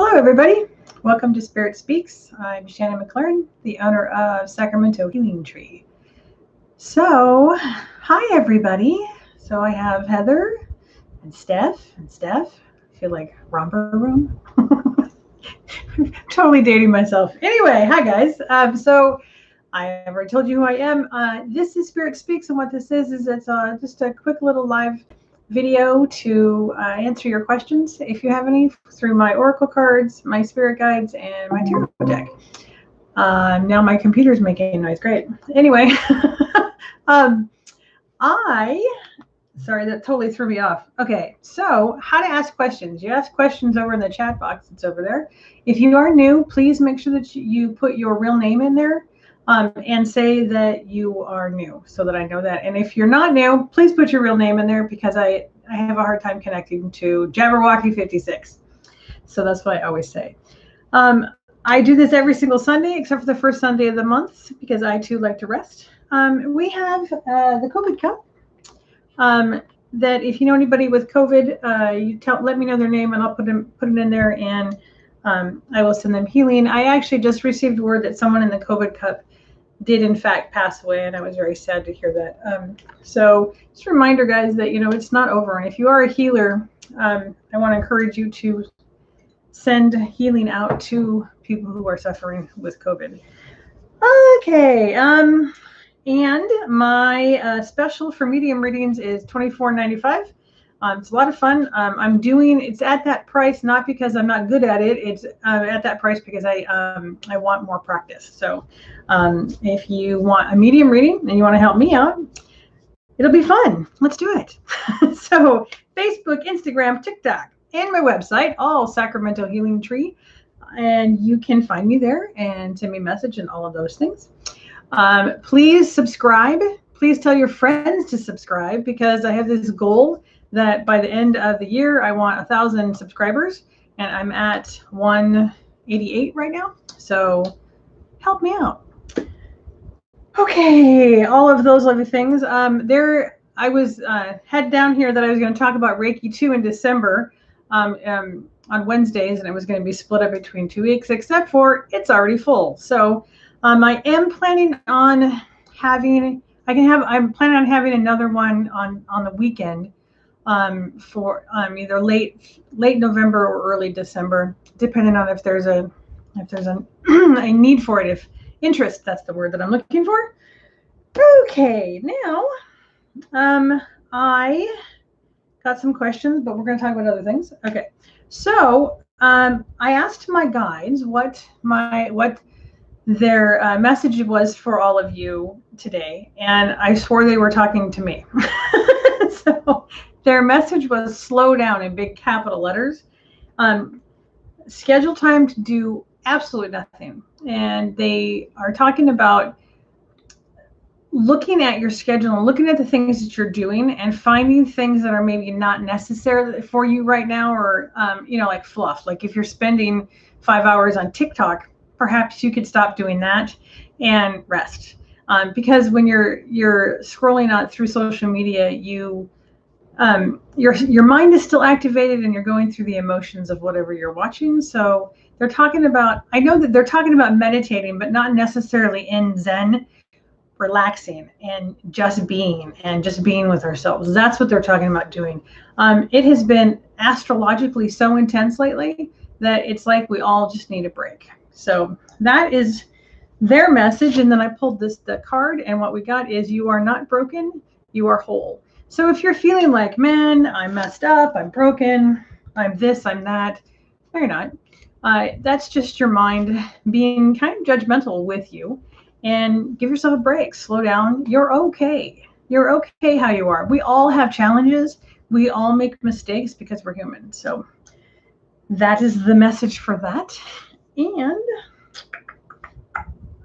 Hello, everybody. Welcome to Spirit Speaks. I'm Shannon McLaren, the owner of Sacramento Healing Tree. So, hi, everybody. So I have Heather and Steph. I feel like romper room. I'm totally dating myself. Anyway, hi, guys. So I already told you who I am. This is Spirit Speaks, and what this is it's just a quick little live video to answer your questions, if you have any, through my oracle cards, my spirit guides, and my tarot deck. Now my computer's making noise. Great. Anyway, sorry, that totally threw me off. Okay, so how to ask questions. You ask questions over in the chat box. It's over there. If you are new, please make sure that you put your real name in there. And say that you are new so that I know that. And if you're not new, please put your real name in there, because I have a hard time connecting to Jabberwocky 56. So that's what I always say. I do this every single Sunday except for the first Sunday of the month, because I too like to rest. We have the COVID cup. That if you know anybody with COVID, let me know their name and I'll put it in there, and I will send them healing. I actually just received word that someone in the COVID cup did in fact pass away, and I was very sad to hear that. So just a reminder, guys, that it's not over, and if you are a healer, I want to encourage you to send healing out to people who are suffering with COVID. Okay, and my special for medium readings is $24.95. It's a lot of fun. It's at that price, not because I'm not good at it. It's at that price because I want more practice. So if you want a medium reading and you want to help me out, it'll be fun. Let's do it. So Facebook, Instagram, TikTok, and my website, all Sacramento Healing Tree. And you can find me there and send me a message and all of those things. Please subscribe. Please tell your friends to subscribe, because I have this goal that by the end of the year, I want 1,000 subscribers, and I'm at 188 right now. So help me out. Okay, all of those lovely things. I was had down here that I was going to talk about Reiki 2 in December on Wednesdays, and it was going to be split up between 2 weeks, except for it's already full. So I am planning on having another one on the weekend. For either late November or early December, depending on if there's a a need for it, if interest, that's the word that I'm looking for. Okay, now I got some questions, but we're going to talk about other things. Okay, so I asked my guides what their message was for all of you today, and I swore they were talking to me. So their message was slow down in big capital letters. Schedule time to do absolutely nothing. And they are talking about looking at your schedule and looking at the things that you're doing and finding things that are maybe not necessary for you right now, or, like fluff. Like if you're spending 5 hours on TikTok, perhaps you could stop doing that and rest. Because when you're scrolling out through social media, your mind is still activated and you're going through the emotions of whatever you're watching. So I know that they're talking about meditating, but not necessarily in Zen, relaxing and just being with ourselves. That's what they're talking about doing. It has been astrologically so intense lately that it's like we all just need a break. So that is their message. And then I pulled the card, and what we got is, you are not broken, you are whole. So if you're feeling like, man, I'm messed up, I'm broken, I'm this, I'm that, no, you're not. That's just your mind being kind of judgmental with you. And give yourself a break, slow down. You're okay. You're okay how you are. We all have challenges. We all make mistakes because we're human. So that is the message for that. And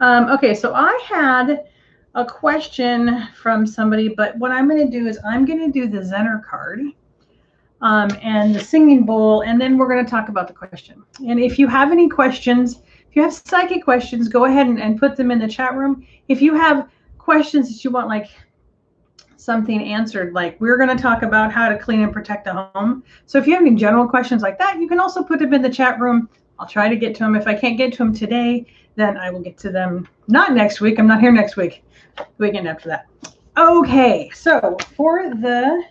okay, so I had a question from somebody, but what I'm going to do is I'm going to do the Zener card and the singing bowl, and then we're going to talk about the question. And if you have any questions, if you have psychic questions, go ahead and put them in the chat room. If you have questions that you want, like something answered, like we're going to talk about how to clean and protect a home. So if you have any general questions like that, you can also put them in the chat room. I'll try to get to them. If I can't get to them today, then I will get to them not next week. I'm not here next week. The weekend after that. Okay, so for the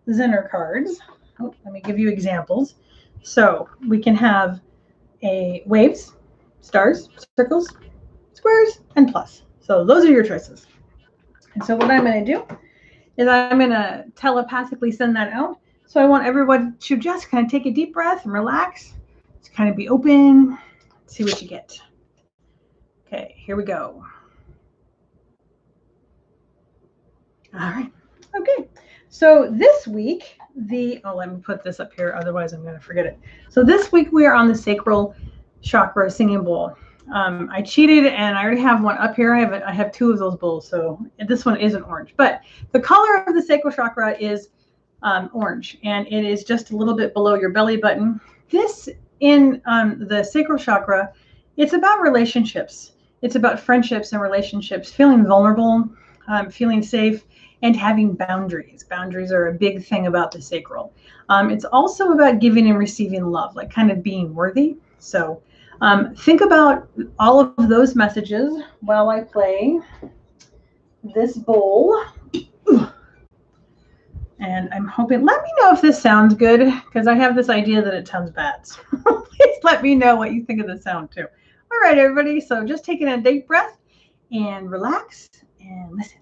Zinner cards, let me give you examples. So we can have waves, stars, circles, squares, and plus. So those are your choices. And so what I'm going to do is I'm going to telepathically send that out. So I want everyone to just kind of take a deep breath and relax. Just kind of be open. See what you get. Okay, here we go. All right. Okay. So this week, let me put this up here. Otherwise, I'm going to forget it. So this week we are on the Sacral Chakra singing bowl. I cheated and I already have one up here. I have 2 of those bowls. So this one isn't orange, but the color of the Sacral Chakra is orange, and it is just a little bit below your belly button. This in the Sacral Chakra, it's about relationships. It's about friendships and relationships, feeling vulnerable, feeling safe, and having boundaries. Boundaries are a big thing about the sacral. It's also about giving and receiving love, like kind of being worthy. So think about all of those messages while I play this bowl. And I'm hoping, let me know if this sounds good, because I have this idea that it sounds bad. So please let me know what you think of the sound too. All right, everybody. So just taking a deep breath and relax and listen.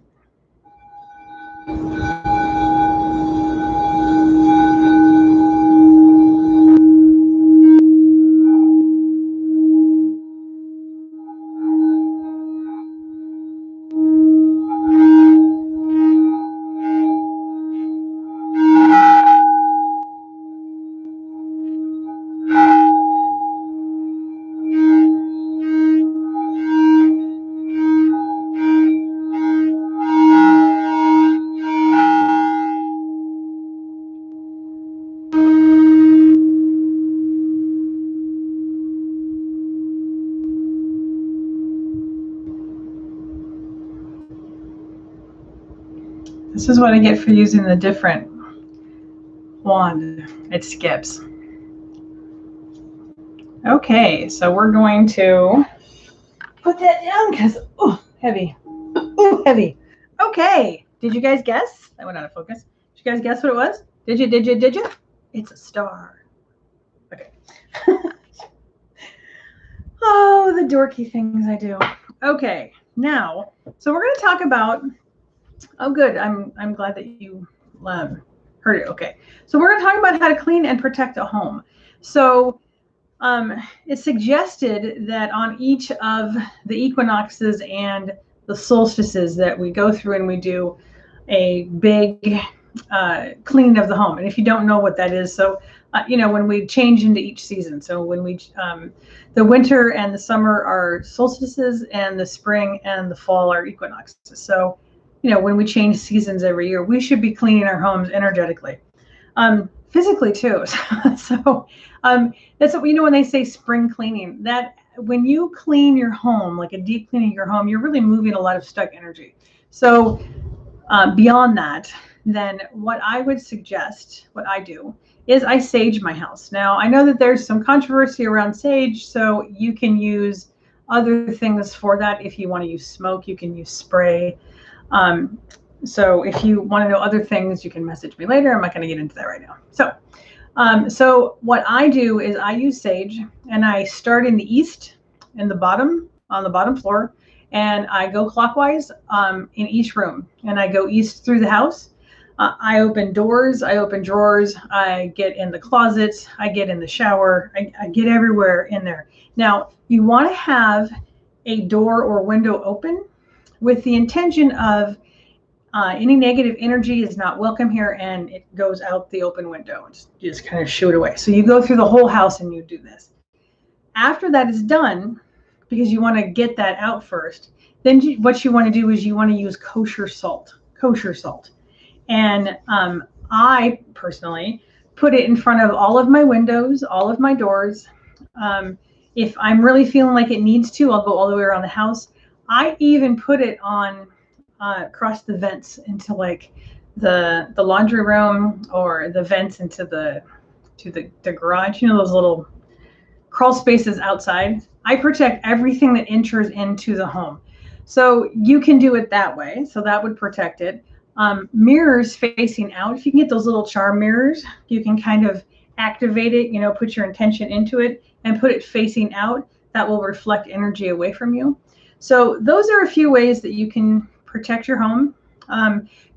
This is what I get for using the different wand. It skips. Okay, so we're going to put that down because, heavy. Heavy. Okay, did you guys guess? That went out of focus. Did you guys guess what it was? Did you? It's a star. Okay. Oh, the dorky things I do. Okay, now, so we're going to talk about, oh good, I'm glad that you heard it. Okay, so we're going to talk about how to clean and protect a home. So it's suggested that on each of the equinoxes and the solstices that we go through and we do a big cleaning of the home. And if you don't know what that is, so when we change into each season, so when we the winter and the summer are solstices, and the spring and the fall are equinoxes. So when we change seasons every year, we should be cleaning our homes energetically, physically too. So that's what, when they say spring cleaning, that when you clean your home, like a deep cleaning of your home, you're really moving a lot of stuck energy. So beyond that, then what I would suggest, what I do, is I sage my house. Now, I know that there's some controversy around sage, so you can use other things for that. If you want to use smoke, you can use spray. So if you want to know other things, you can message me later. I'm not going to get into that right now. So what I do is I use sage, and I start in the east, on the bottom floor, and I go clockwise in each room, and I go east through the house. I open doors, I open drawers, I get in the closets, I get in the shower, I get everywhere in there. Now, you want to have a door or window open with the intention of any negative energy is not welcome here, and it goes out the open window. You just kind of shoo it away. So you go through the whole house and you do this. After that is done, because you want to get that out first, then what you want to do is you want to use kosher salt. And I personally put it in front of all of my windows, all of my doors. If I'm really feeling like it needs to, I'll go all the way around the house. I even put it on across the vents into like the laundry room, or the vents into the garage. Those little crawl spaces outside. I protect everything that enters into the home. So you can do it that way. So that would protect it. Mirrors facing out. If you can get those little charm mirrors, you can kind of activate it, you know, put your intention into it and put it facing out. That will reflect energy away from you. So those are a few ways that you can protect your home.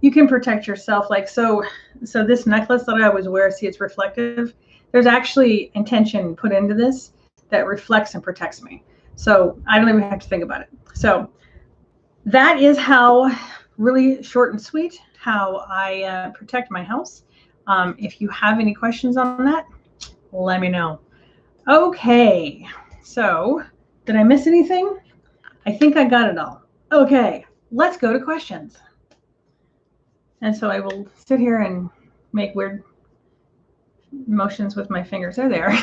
You can protect yourself. Like, so this necklace that I always wear, see, it's reflective. There's actually intention put into this that reflects and protects me. So I don't even have to think about it. So that is how, really short and sweet, how I protect my house. If you have any questions on that, let me know. Okay, so did I miss anything? I think I got it all. Okay, let's go to questions. And so I will sit here and make weird motions with my fingers. There they are.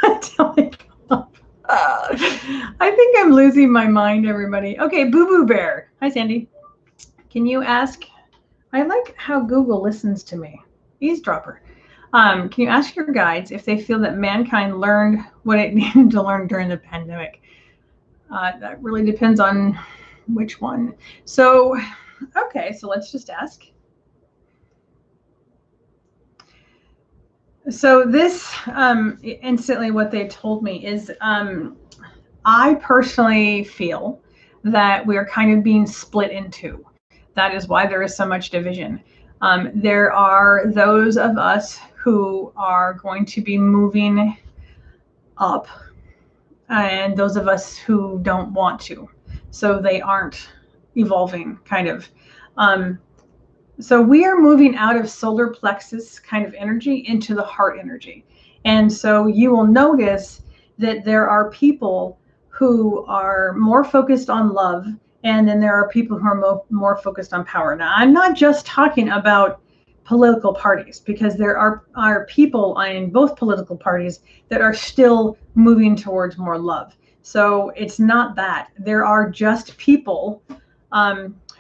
Until they come up. I think I'm losing my mind, everybody. Okay, Boo Boo Bear. Hi, Sandy. Can you ask? I like how Google listens to me. Eavesdropper. Can you ask your guides if they feel that mankind learned what it needed to learn during the pandemic? That really depends on which one. So, okay, so let's just ask. So this, instantly what they told me is, I personally feel that we are kind of being split in two. That is why there is so much division. There are those of us who are going to be moving up, and those of us who don't want to. So they aren't evolving, kind of. So we are moving out of solar plexus kind of energy into the heart energy. And so you will notice that there are people who are more focused on love, and then there are people who are more focused on power. Now, I'm not just talking about political parties, because there are people in both political parties that are still moving towards more love. So it's not that. There are just people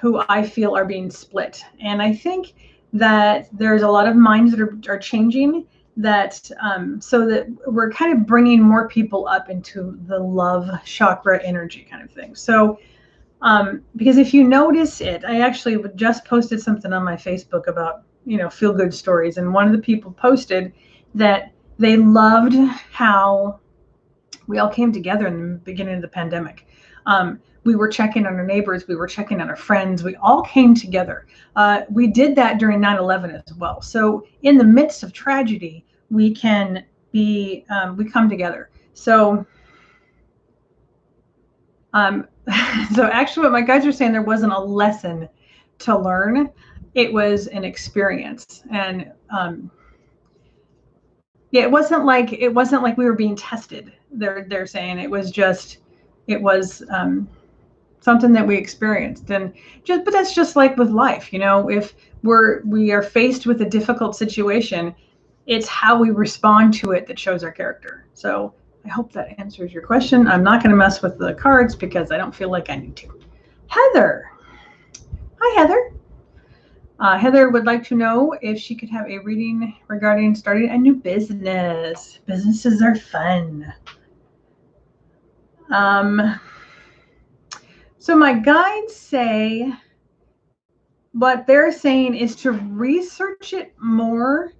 who I feel are being split. And I think that there's a lot of minds that are changing, that so that we're kind of bringing more people up into the love chakra energy kind of thing. So because if you notice it, I actually just posted something on my Facebook about, you know, feel good stories. And one of the people posted that they loved how we all came together in the beginning of the pandemic. We were checking on our neighbors. We were checking on our friends. We all came together. We did that during 9/11 as well. So in the midst of tragedy, we can be, we come together. So, so actually what my guides are saying, there wasn't a lesson to learn. It was an experience. And yeah, it wasn't like we were being tested. They're saying it was something that we experienced. And but that's just like with life, you know, if we are faced with a difficult situation, it's how we respond to it that shows our character. So I hope that answers your question. I'm not going to mess with the cards because I don't feel like I need to. Heather. Hi, Heather. Heather would like to know if she could have a reading regarding starting a new business. Businesses are fun. So my guides say, what they're saying is to research it more.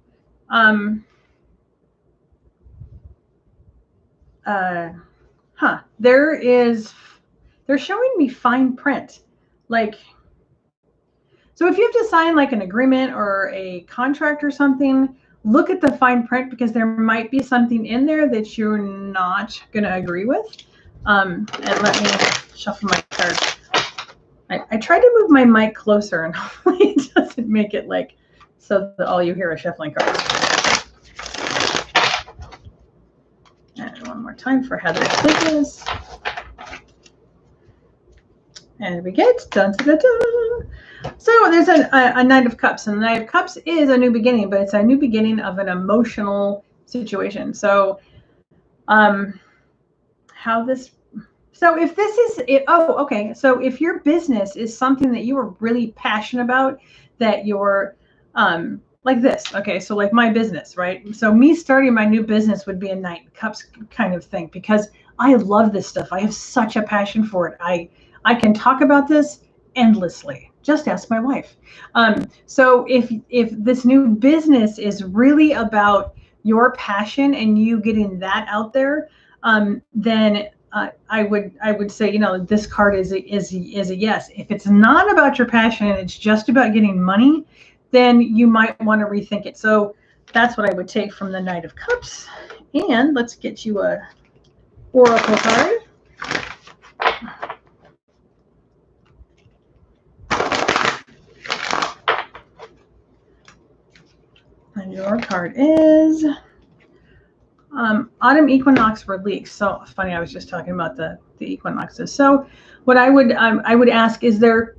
They're showing me fine print. Like, so if you have to sign like an agreement or a contract or something, look at the fine print, because there might be something in there that you're not going to agree with. And let me shuffle my cards. I tried to move my mic closer, and hopefully it doesn't make it like so that all you hear are shuffling cards. And one more time for Heather's business. And we get dun, dun, dun, dun. So there's a Knight of Cups, and the Knight of Cups is a new beginning, but it's a new beginning of an emotional situation. So, so if this is it, okay. So if your business is something that you are really passionate about, that you're like this. Okay, so like my business, right? So me starting my new business would be a Knight of Cups kind of thing, because I love this stuff. I have such a passion for it. I can talk about this endlessly. Just ask my wife. So if this new business is really about your passion and you getting that out there, then I would say, you know, this card is a yes. If it's not about your passion and it's just about getting money, then you might want to rethink it. So that's what I would take from the Knight of Cups. And let's get you a oracle card. And your card is autumn equinox release. So funny, I was just talking about the equinoxes. So what I would ask, is there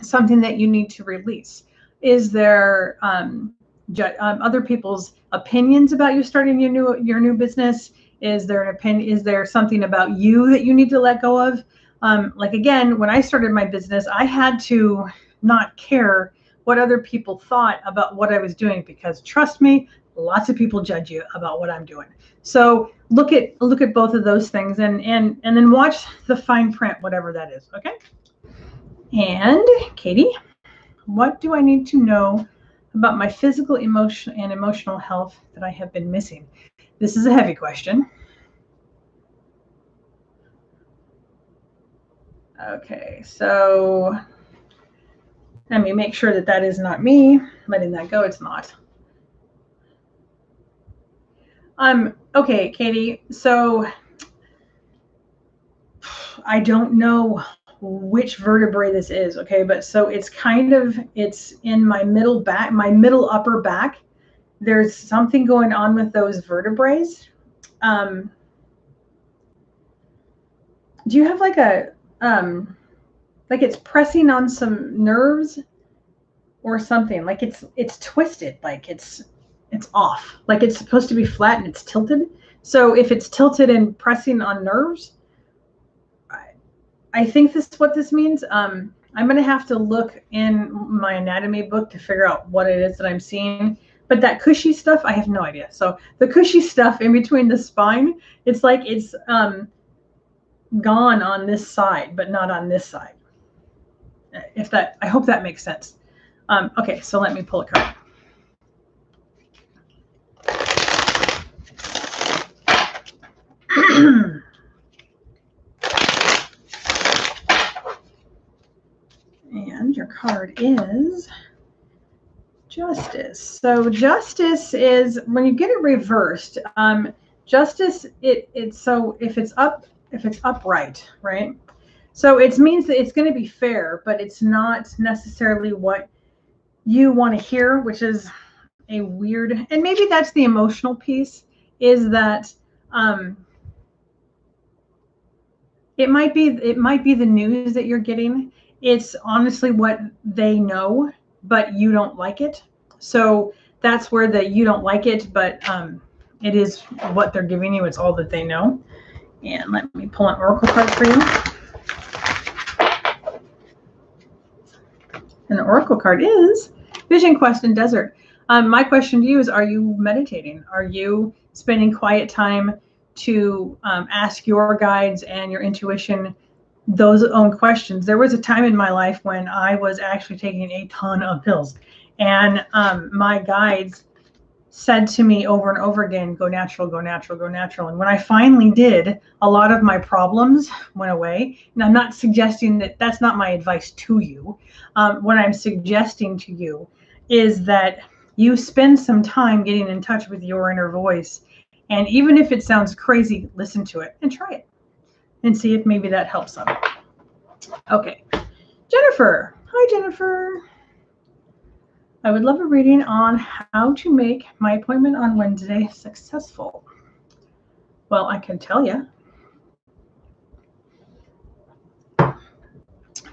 something that you need to release? Is there other people's opinions about you starting your new business? Is there an opinion? Is there something about you that you need to let go of? Like again, when I started my business, I had to not care what other people thought about what I was doing, because trust me, lots of people judge you about what I'm doing. So look at both of those things, and then watch the fine print, whatever that is. Okay. And Katie, what do I need to know about my physical, emotional health that I have been missing? This is a heavy question. Okay, so let me make sure that is not me letting that go. It's not. Okay, Katie, so I don't know which vertebrae this is, okay, but so it's in my middle back, my middle upper back. There's something going on with those vertebrae. Do you have like a like it's pressing on some nerves or something? Like it's twisted, like it's off, like it's supposed to be flat and it's tilted. So if it's tilted and pressing on nerves, I think this is what this means. I'm going to have to look in my anatomy book to figure out what it is that I'm seeing. But that cushy stuff, I have no idea. So the cushy stuff in between the spine, it's like it's gone on this side, but not on this side. I hope that makes sense. Okay, so let me pull a card. And your card is Justice. So Justice is, when you get it reversed, Justice, it's so if it's upright, right? So it means that it's going to be fair, but it's not necessarily what you want to hear, which is a weird, and maybe that's the emotional piece, is that it might be the news that you're getting. It's honestly what they know, but you don't like it. So that's where you don't like it, but it is what they're giving you. It's all that they know. And let me pull an oracle card for you. And the oracle card is Vision Quest and Desert. My question to you is, are you meditating? Are you spending quiet time to ask your guides and your intuition those own questions? There was a time in my life when I was actually taking a ton of pills, and my guides said to me over and over again, go natural, go natural, go natural. And when I finally did, a lot of my problems went away. And I'm not suggesting that that's not my advice to you. What I'm suggesting to you is that you spend some time getting in touch with your inner voice. And even if it sounds crazy, listen to it and try it and see if maybe that helps them. Okay. Jennifer. Hi, Jennifer. I would love a reading on how to make my appointment on Wednesday successful. Well, I can tell you.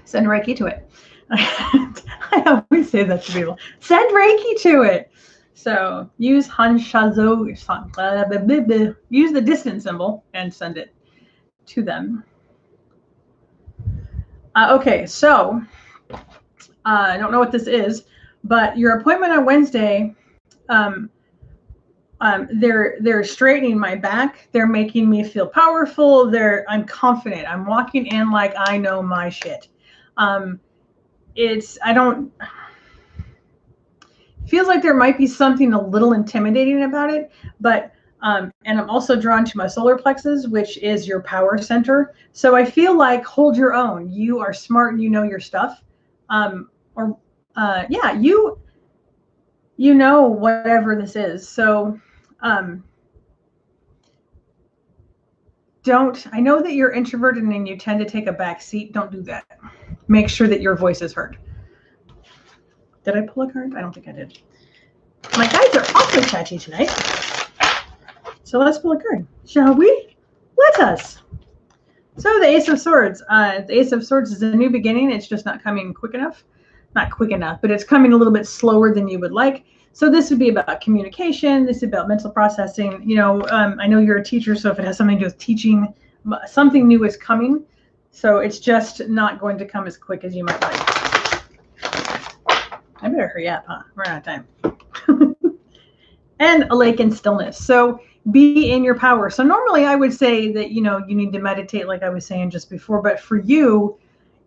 Send Reiki to it. I always say that to people. Send Reiki to it. So use Hanshazo, use the distance symbol and send it to them. Okay, so I don't know what this is, but your appointment on Wednesday, they're straightening my back. They're making me feel powerful. I'm confident. I'm walking in like I know my shit. Feels like there might be something a little intimidating about it, but and I'm also drawn to my solar plexus, which is your power center. So I feel like hold your own. You are smart and you know your stuff. Yeah, you know whatever this is. So I know that you're introverted and you tend to take a back seat. Don't do that. Make sure that your voice is heard. Did I pull a card? I don't think I did. My guides are also catchy tonight. So let's pull a card, shall we? Let us. So the Ace of Swords. The Ace of Swords is a new beginning. It's just not coming quick enough. Not quick enough, but it's coming a little bit slower than you would like. So this would be about communication. This is about mental processing. You know, I know you're a teacher, so if it has something to do with teaching, something new is coming. So it's just not going to come as quick as you might like. I better hurry up, huh? We're out of time. And a lake in stillness. So be in your power. So normally I would say that, you know, you need to meditate like I was saying just before, but for you,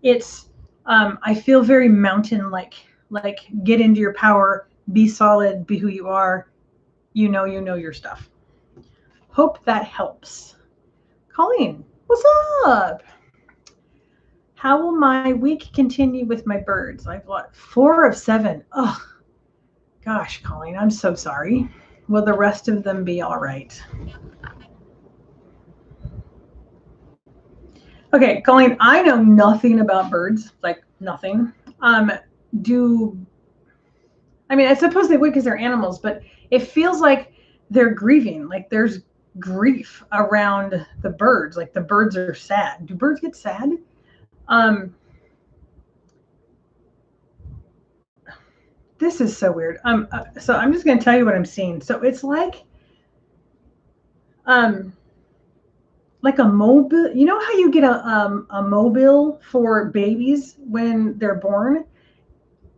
it's, I feel very mountain-like get into your power, be solid, be who you are, you know your stuff. Hope that helps. Colleen, what's up? How will my week continue with my birds? I've got 4 of 7. Oh, gosh, Colleen, I'm so sorry. Will the rest of them be all right? Okay, Colleen, I know nothing about birds, like nothing. I mean, I suppose they would because they're animals, but it feels like they're grieving. Like there's grief around the birds. Like the birds are sad. Do birds get sad? This is so weird. So I'm just going to tell you what I'm seeing. So it's like a mobile. You know how you get a mobile for babies when they're born?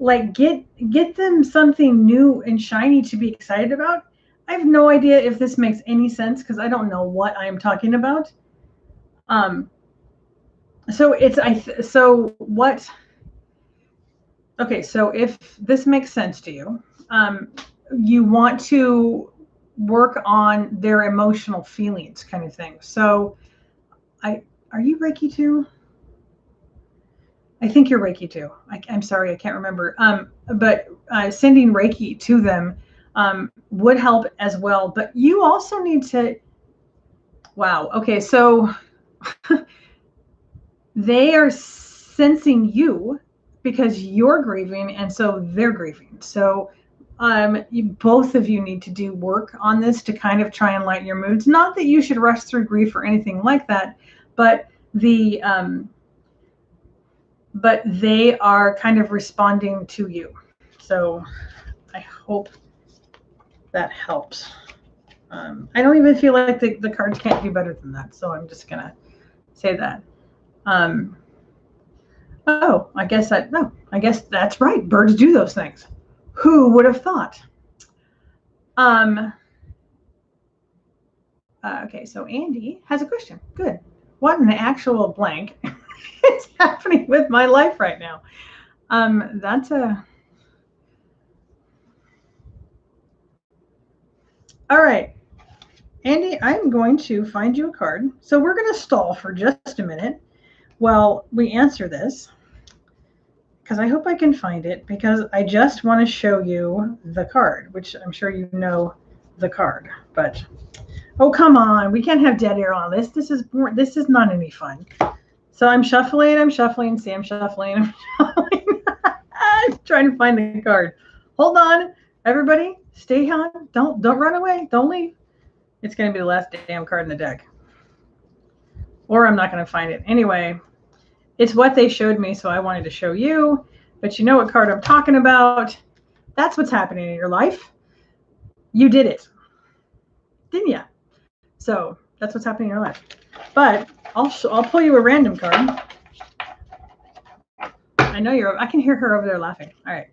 Like get them something new and shiny to be excited about. I have no idea if this makes any sense because I don't know what I'm talking about. So if this makes sense to you, you want to work on their emotional feelings kind of thing. So are you Reiki too? I think you're Reiki too. I'm sorry, I can't remember. But sending Reiki to them would help as well. But you also need to, wow. Okay, so they are sensing you because you're grieving and so they're grieving. So both of you need to do work on this to kind of try and lighten your moods. Not that you should rush through grief or anything like that, but but they are kind of responding to you. So I hope that helps. I don't even feel like the cards can't do better than that. So I'm just going to say that. I guess that's right. Birds do those things. Who would have thought? Okay, so Andy has a question. Good. What an actual blank is happening with my life right now? All right. Andy, I'm going to find you a card. So we're going to stall for just a minute while we answer this, because I hope I can find it, because I just want to show you the card, which I'm sure you know the card. But oh, come on, we can't have dead air on this. This is not any fun. So I'm shuffling. See, I'm shuffling. I'm trying to find the card. Hold on, everybody, stay on. Don't run away. Don't leave. It's going to be the last damn card in the deck, or I'm not going to find it. Anyway, it's what they showed me, so I wanted to show you. But you know what card I'm talking about. That's what's happening in your life. You did it, didn't you? So that's what's happening in your life. But I'll pull you a random card. I know I can hear her over there laughing. All right.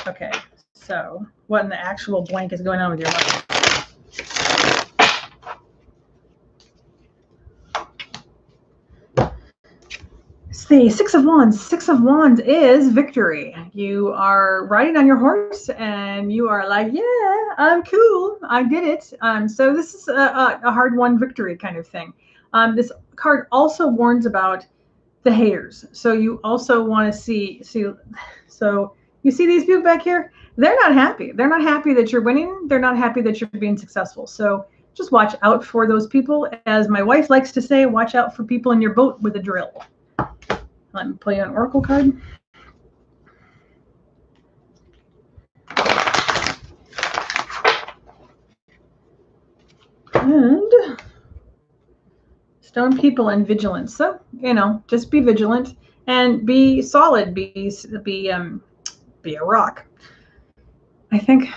Okay, so what in the actual blank is going on with your life? The Six of Wands. Six of Wands is victory. You are riding on your horse and you are like, yeah, I'm cool. I did it. So this is a hard-won victory kind of thing. This card also warns about the haters. So you also want to see. So you see these people back here? They're not happy. They're not happy that you're winning. They're not happy that you're being successful. So just watch out for those people. As my wife likes to say, watch out for people in your boat with a drill. Let me pull you an oracle card. And stone people and vigilance. So, just be vigilant and be solid. Be a rock. I think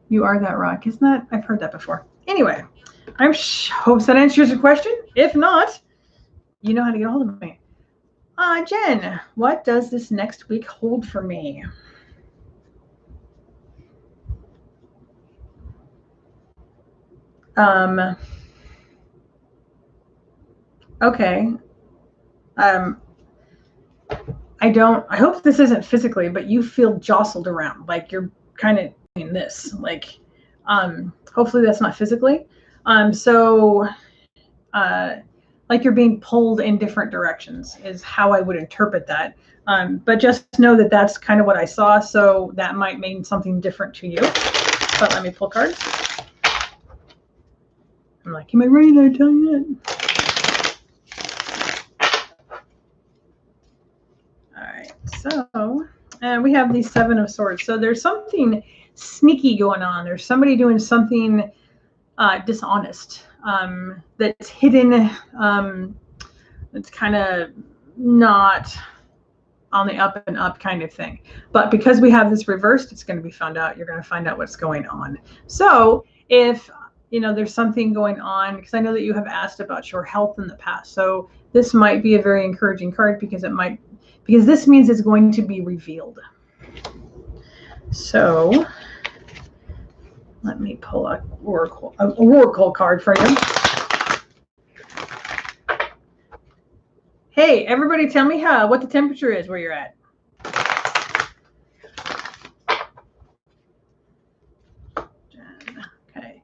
you are that rock, isn't that? I've heard that before. Anyway, I hope that answers your question. If not, you know how to get a hold of me. Jen, what does this next week hold for me? Okay. I hope this isn't physically, but you feel jostled around, like you're kind of doing this, like, hopefully that's not physically. Like you're being pulled in different directions is how I would interpret that. But just know that that's kind of what I saw. So that might mean something different to you. But let me pull cards. I'm like, am I ready to tell you that? All right. So, and we have the Seven of Swords. So there's something sneaky going on. There's somebody doing something dishonest that's hidden. It's kind of not on the up and up kind of thing. But because we have this reversed, it's going to be found out. You're going to find out what's going on. So if there's something going on, because I know that you have asked about your health in the past. So this might be a very encouraging card because this means it's going to be revealed. So let me pull a oracle card for you. Hey, everybody, tell me what the temperature is where you're at. Okay.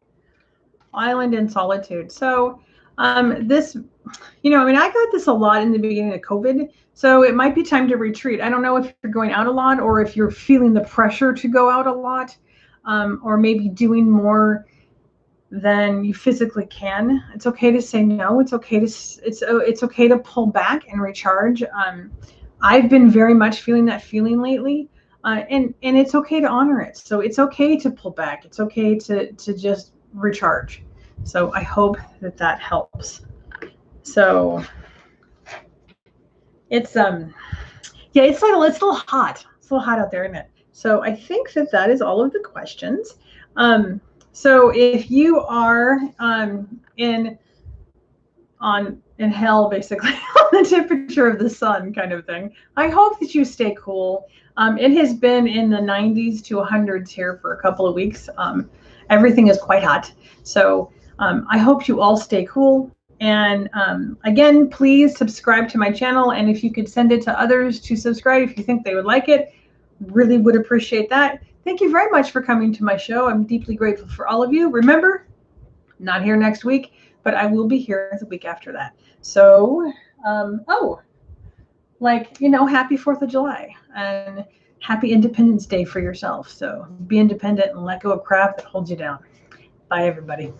Island and solitude. So this, I got this a lot in the beginning of COVID. So it might be time to retreat. I don't know if you're going out a lot or if you're feeling the pressure to go out a lot, or maybe doing more than you physically can. It's okay to say no. It's okay to pull back and recharge. I've been very much feeling that feeling lately, and it's okay to honor it. So it's okay to pull back. It's okay to just recharge. So I hope that helps. So it's it's a little hot. It's a little hot out there, isn't it? So I think that is all of the questions. So if you are in hell, basically, on the temperature of the sun kind of thing, I hope that you stay cool. It has been in the 90s to 100s here for a couple of weeks. Everything is quite hot. So I hope you all stay cool. And again, please subscribe to my channel. And if you could send it to others to subscribe if you think they would like it, really would appreciate that. Thank you very much for coming to my show. I'm deeply grateful for all of you. Remember, not here next week, but I will be here the week after that. So, happy 4th of July and happy Independence Day for yourself. So be independent and let go of crap that holds you down. Bye, everybody.